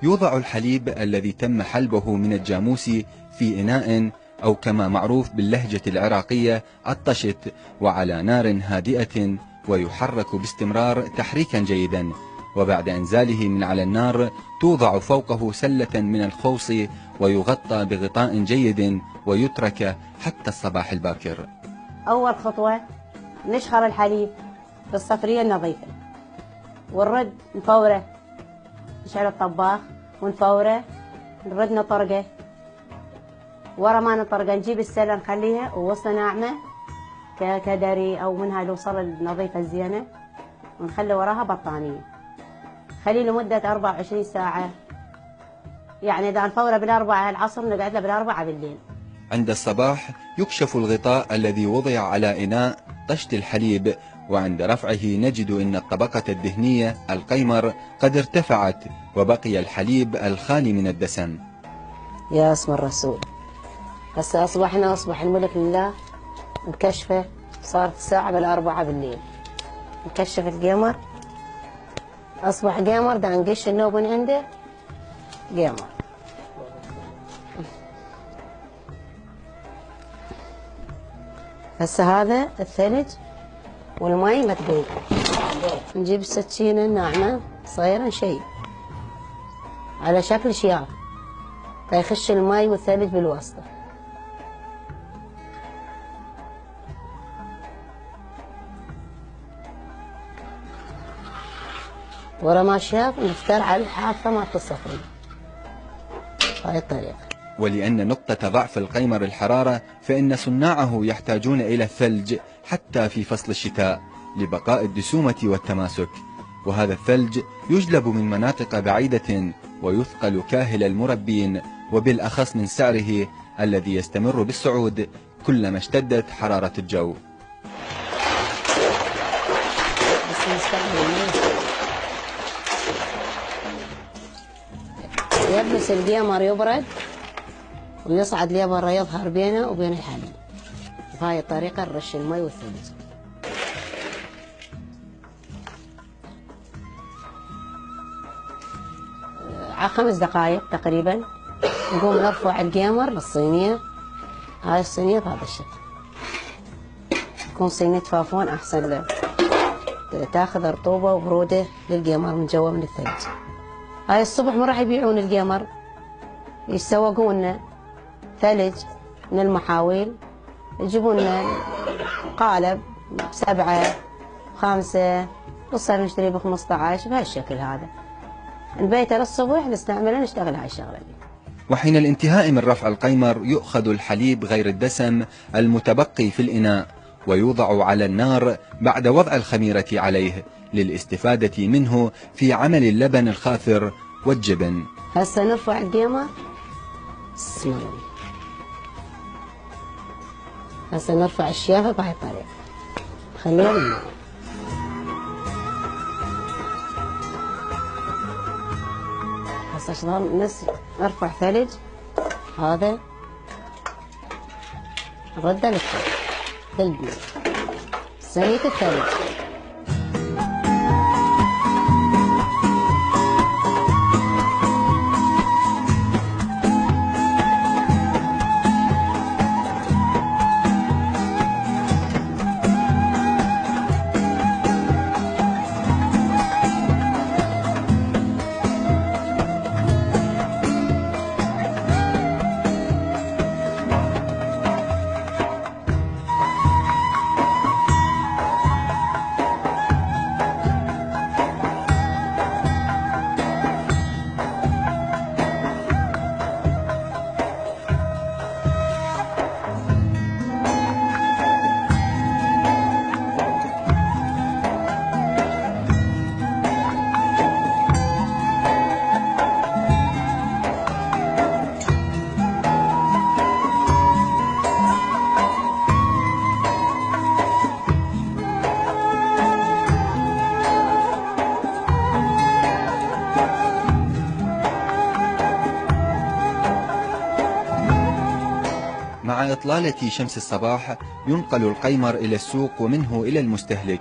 يوضع الحليب الذي تم حلبه من الجاموس في إناء أو كما معروف باللهجة العراقية الطشت، وعلى نار هادئة، ويحرك باستمرار تحريكا جيدا. وبعد إنزاله من على النار توضع فوقه سلة من الخوص ويغطى بغطاء جيد ويترك حتى الصباح الباكر. أول خطوة نشخر الحليب بالصفرية النظيفة ونرد نفوره، نشعل الطباخ ونفوره، نرد نطرقه. ورا ما نطرقه نجيب السلة نخليها ووسطها ناعمة كدري أو منها الوصل النظيفة الزينة، ونخلي وراها بطانية خليه لمدة 24 ساعة. يعني إذا نفوره بالأربعة العصر نقعد له بالأربعة بالليل. عند الصباح يكشف الغطاء الذي وضع على إناء طشت الحليب، وعند رفعه نجد أن الطبقة الدهنية القيمر قد ارتفعت وبقي الحليب الخالي من الدسم. يا اسم الرسول، هسه أصبح الملك لله. نكشفه، صارت الساعة بالأربعة بالليل، نكشف القمر، أصبح قمر. دا نقش النوب من عنده قمر. هسه هذا الثلج والماء متقيد. نجيب السكينة الناعمة صغيرة نشيب على شكل شياف فيخش الماء والثلج بالوسطة. ورا ما شاف نفتر على الحافة مالت الصفرية بهاي الطريقة. ولأن نقطة ضعف القيمر الحرارة، فإن صناعه يحتاجون إلى الثلج حتى في فصل الشتاء لبقاء الدسومة والتماسك، وهذا الثلج يجلب من مناطق بعيدة ويثقل كاهل المربين، وبالأخص من سعره الذي يستمر بالصعود كلما اشتدت حرارة الجو. يبلس القمر يبرد ويصعد لي برا يظهر بينه وبين الحليب. بهاي الطريقة نرش المي والثلج. على 5 دقائق تقريبا نقوم نرفع القمر للصينية. هاي الصينية بهذا الشكل، تكون صينية فافون أحسن له، تاخذ رطوبة وبرودة للقمر من جوا من الثلج. هاي الصبح من راح يبيعون القمر يسوقون ثلج من المحاويل، يجيبون قالب ب7 ب5 نصير نشتري ب15 بهالشكل هذا. نبيته للصبح نستعمله نشتغل هاي الشغلة دي. وحين الانتهاء من رفع القيمر يؤخذ الحليب غير الدسم المتبقي في الإناء ويوضع على النار بعد وضع الخميرة عليه للاستفادة منه في عمل اللبن الخاثر والجبن. هسه نرفع القمر. بسم الله. هسه نرفع الشيافة بهاي الطريقة، خليها بالنار. هسه شلون نرفع ثلج هذا نرده للثلج زيت الثلج. إطلالة شمس الصباح ينقل القيمر إلى السوق ومنه إلى المستهلك،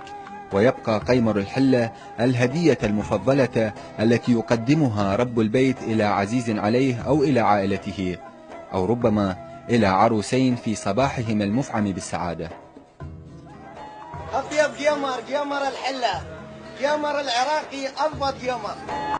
ويبقى قيمر الحلة الهدية المفضلة التي يقدمها رب البيت إلى عزيز عليه أو إلى عائلته، أو ربما إلى عروسين في صباحهم المفعم بالسعادة. أطيب قمر قمر الحلة، قمر العراقي أضبط قمر.